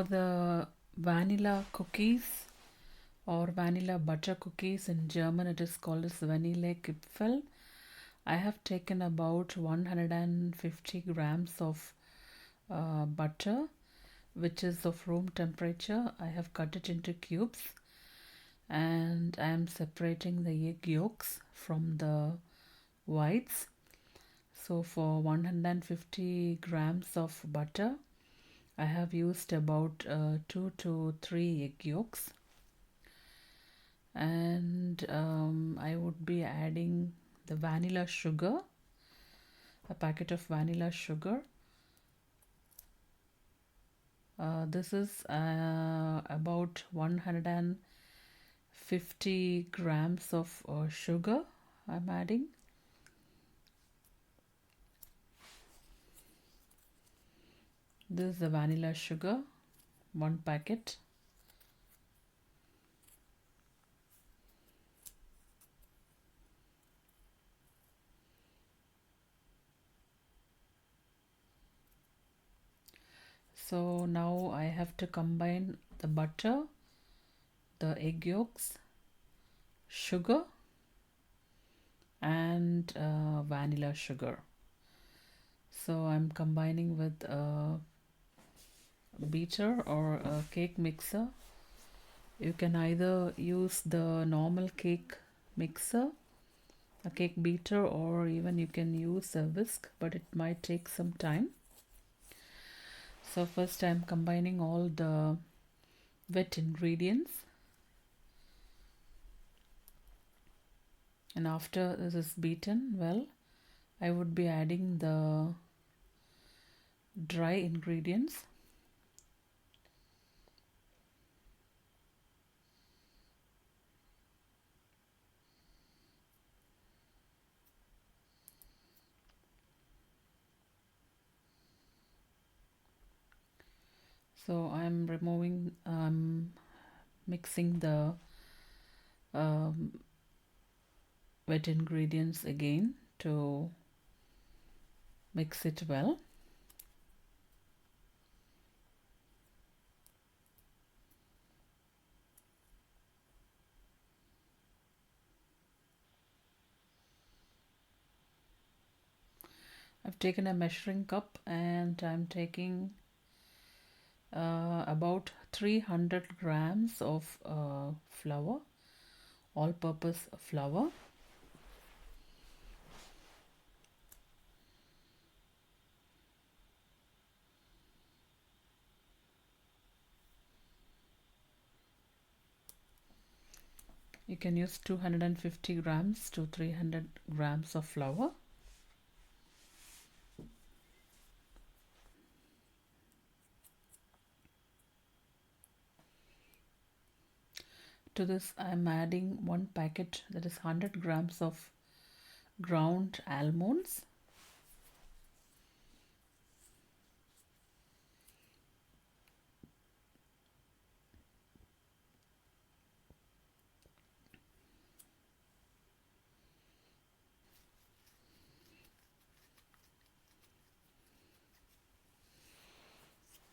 For the vanilla cookies or vanilla butter cookies, in German it is called as Vanillekipferl. I have taken about 150 grams of butter, which is of room temperature. I have cut it into cubes and I am separating the egg yolks from the whites. So for 150 grams of butter, I have used about 2 to 3 egg yolks, and I would be adding the vanilla sugar, a packet of vanilla sugar. This is about 150 grams of sugar I'm adding. This is the vanilla sugar, 1 packet. So now I have to combine the butter, the egg yolks, sugar, and vanilla sugar. So I'm combining with a beater or a cake mixer. You can either use the normal cake mixer, a cake beater, or even you can use a whisk, but it might take some time. So first I'm combining all the wet ingredients, and after this is beaten well, I would be adding the dry ingredients. So I'm mixing the wet ingredients again to mix it well. I've taken a measuring cup and I'm taking about 300 grams of flour, all-purpose flour. You can use 250 grams to 300 grams of flour. To this I'm adding 1 packet, that is 100 grams of ground almonds.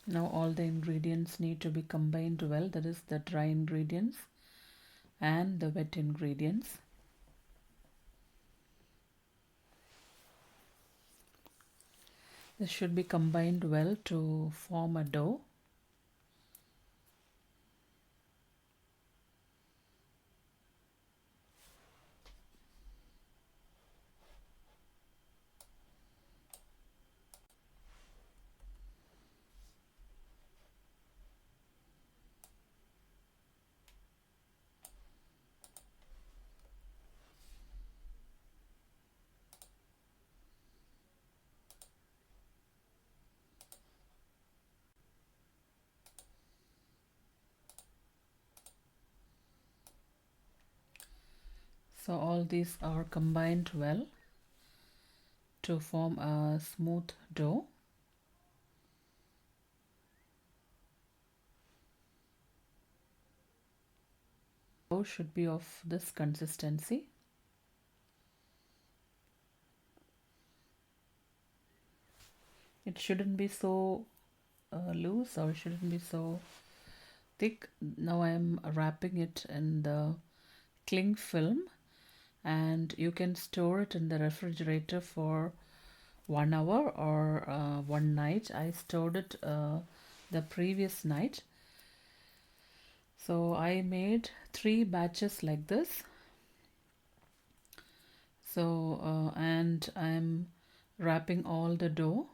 Now all the ingredients need to be combined well, that is the dry ingredients and the wet ingredients. This should be combined well to form a dough. So all these are combined well to form a smooth dough. Dough should be of this consistency. It shouldn't be so loose, or it shouldn't be so thick. Now I am wrapping it in the cling film, and you can store it in the refrigerator for 1 hour or one night. I stored it the previous night. So I made 3 batches like this. So and I'm wrapping all the dough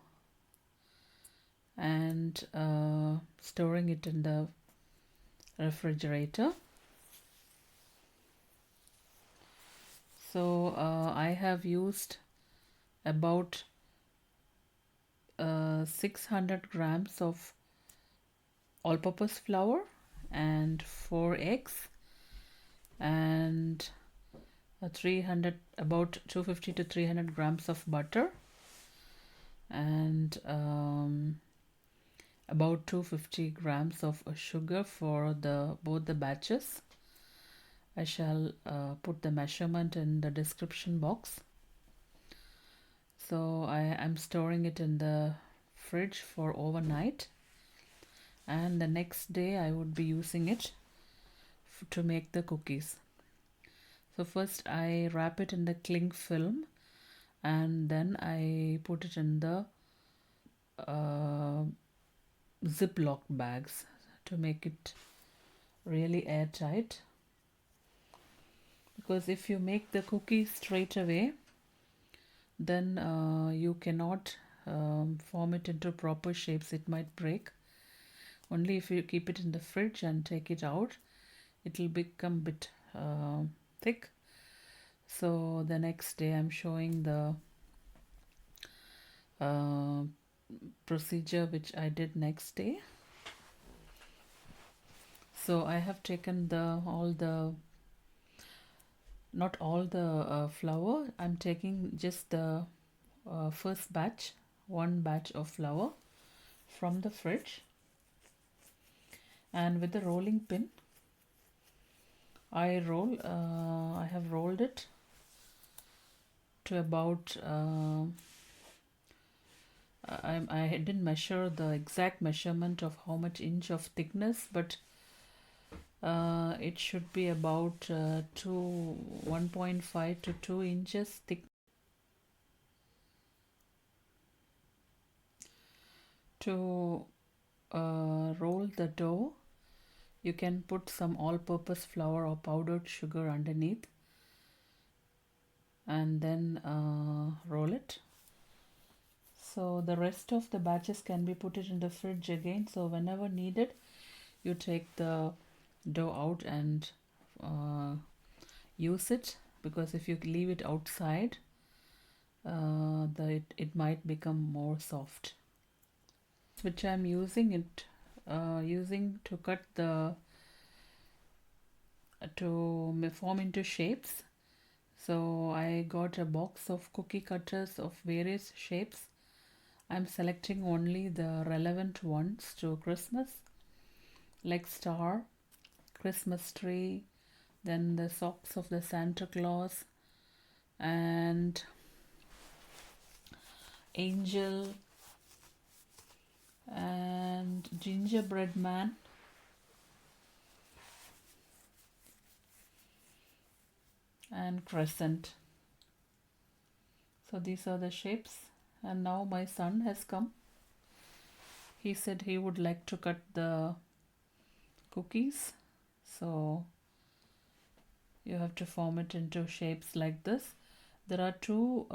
and storing it in the refrigerator. So I have used about 600 grams of all-purpose flour and 4 eggs and 300, about 250 to 300 grams of butter and about 250 grams of sugar for both the batches. I shall put the measurement in the description box. So I am storing it in the fridge for overnight, and the next day I would be using it to make the cookies. So first I wrap it in the cling film, and then I put it in the Ziploc bags to make it really airtight, because if you make the cookies straight away, then you cannot form it into proper shapes. It might break. Only if you keep it in the fridge and take it out, it will become a bit thick. So the next day I'm showing the procedure which I did next day. So I have taken not all the flour. I'm taking just the first batch, one batch of flour from the fridge, and with the rolling pin I have rolled it to about I didn't measure the exact measurement of how much inch of thickness, but it should be about 1.5 to 2 inches thick. To roll the dough, you can put some all-purpose flour or powdered sugar underneath and then roll it. So the rest of the batches can be put it in the fridge again. So whenever needed, you take the dough out and use it, because if you leave it outside, it might become more soft. Which I'm using to cut to form into shapes. So I got a box of cookie cutters of various shapes. I'm selecting only the relevant ones to Christmas, like star, Christmas tree, then the socks of the Santa Claus, and angel, and gingerbread man, and crescent. So these are the shapes. And now my son has come. He said he would like to cut the cookies. So you have to form it into shapes like this. There are two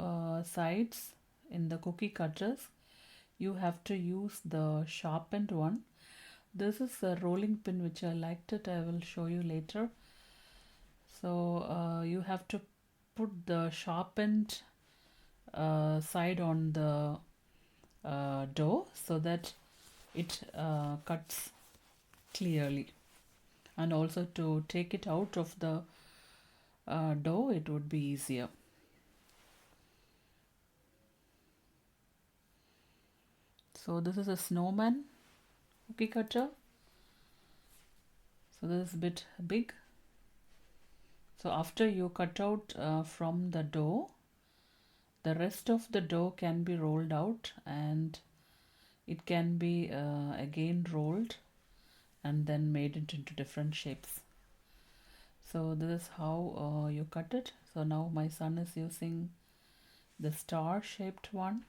sides in the cookie cutters. You have to use the sharpened one. This is a rolling pin which I liked it. I will show you later. So you have to put the sharpened side on the dough so that it cuts clearly, and also to take it out of the dough, it would be easier. So this is a snowman cookie cutter. So this is a bit big. So after you cut out from the dough, the rest of the dough can be rolled out, and it can be again rolled and then made into different shapes. So this is how you cut it. So now my son is using the star shaped one,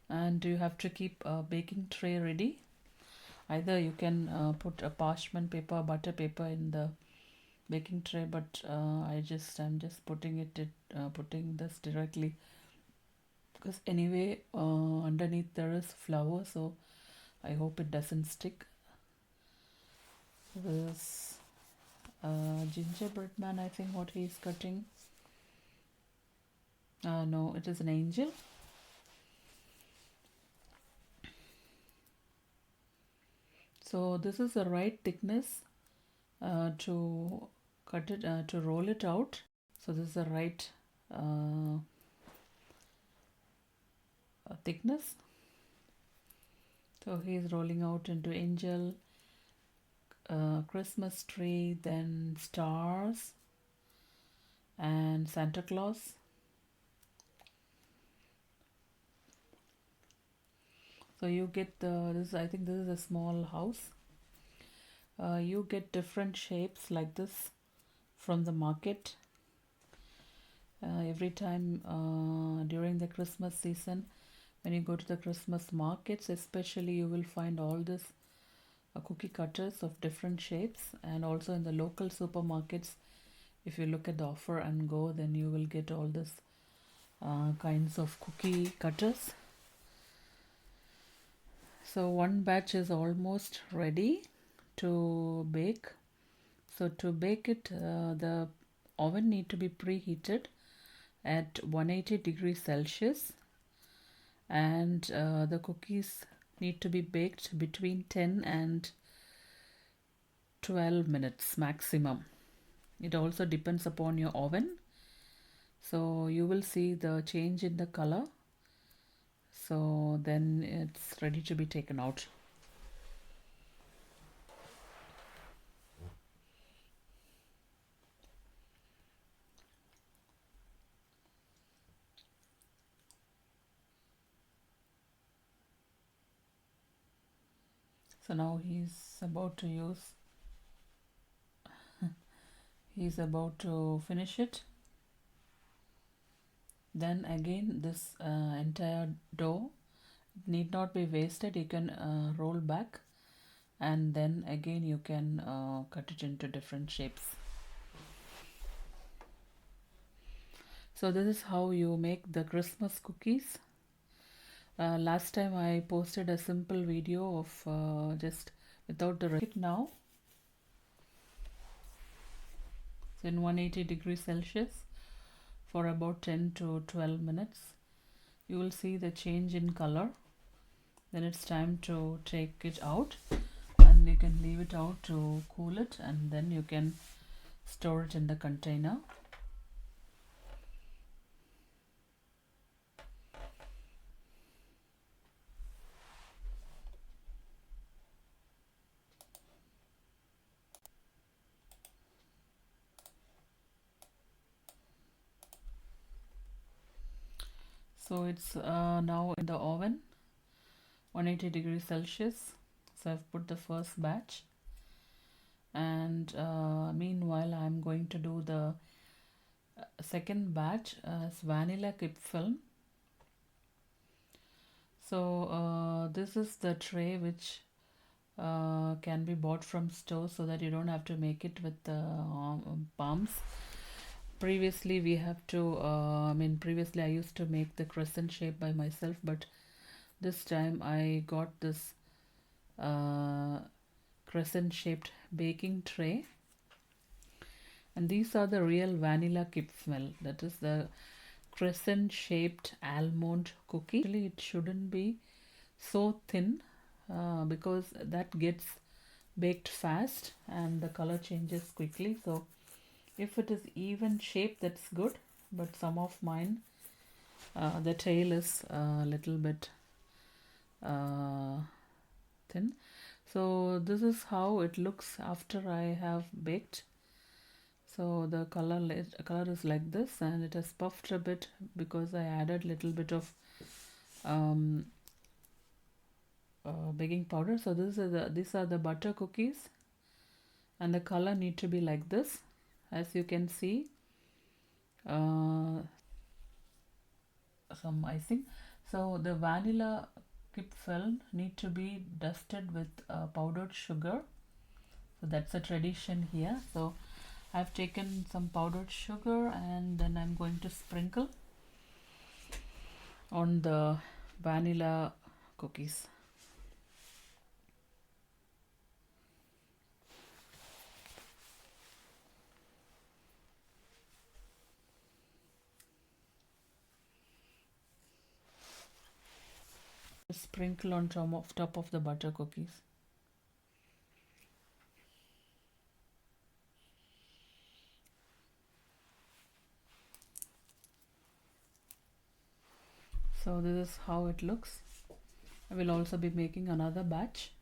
and you have to keep a baking tray ready. Either you can put a parchment paper, butter paper in the baking tray, but I'm just putting putting this directly, because anyway underneath there is flour, so I hope it doesn't stick. This gingerbread man, I think what he's cutting. No, it is an angel. So this is the right thickness to cut it, to roll it out. So this is the right thickness. So he is rolling out into angel, Christmas tree, then stars, and Santa Claus. So you get this. I think this is a small house. You get different shapes like this from the market. Every time during the Christmas season, when you go to the Christmas markets especially, you will find all this cookie cutters of different shapes, and also in the local supermarkets, if you look at the offer and go, then you will get all this kinds of cookie cutters. So one batch is almost ready to bake. So to bake it, the oven need to be preheated at 180 degrees Celsius, and the cookies need to be baked between 10 and 12 minutes maximum. It also depends upon your oven. So you will see the change in the color. So then it's ready to be taken out. So now he's about to finish it. Then again, this entire dough need not be wasted. You can roll back, and then again you can cut it into different shapes. So this is how you make the Christmas cookies. Last time I posted a simple video of just without the recipe. Now it's in 180 degrees Celsius for about 10 to 12 minutes. You will see the change in color. Then it's time to take it out, and you can leave it out to cool it, and then you can store it in the container. So it's now in the oven, 180 degrees Celsius. So I've put the first batch, and meanwhile I'm going to do the second batch as vanilla Kipfel. So this is the tray which can be bought from stores, so that you don't have to make it with the palms. Previously we have to previously I used to make the crescent shape by myself, but this time I got this crescent shaped baking tray, and these are the real vanilla Kipfel. That is the crescent shaped almond cookie. Actually it shouldn't be so thin because that gets baked fast and the color changes quickly. So if it is even shape, that's good, but some of mine the tail is a little bit thin. So this is how it looks after I have baked. So the color is like this, and it has puffed a bit because I added little bit of baking powder. So these are the butter cookies, and the color need to be like this, as you can see. Some icing. So the vanilla Kipfel need to be dusted with powdered sugar. So that's a tradition here. So I've taken some powdered sugar and then I'm going to sprinkle on the vanilla cookies. Sprinkle on top of the butter cookies. So this is how it looks. I will also be making another batch.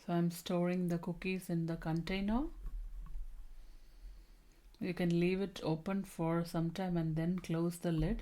So I'm storing the cookies in the container. You can leave it open for some time and then close the lid.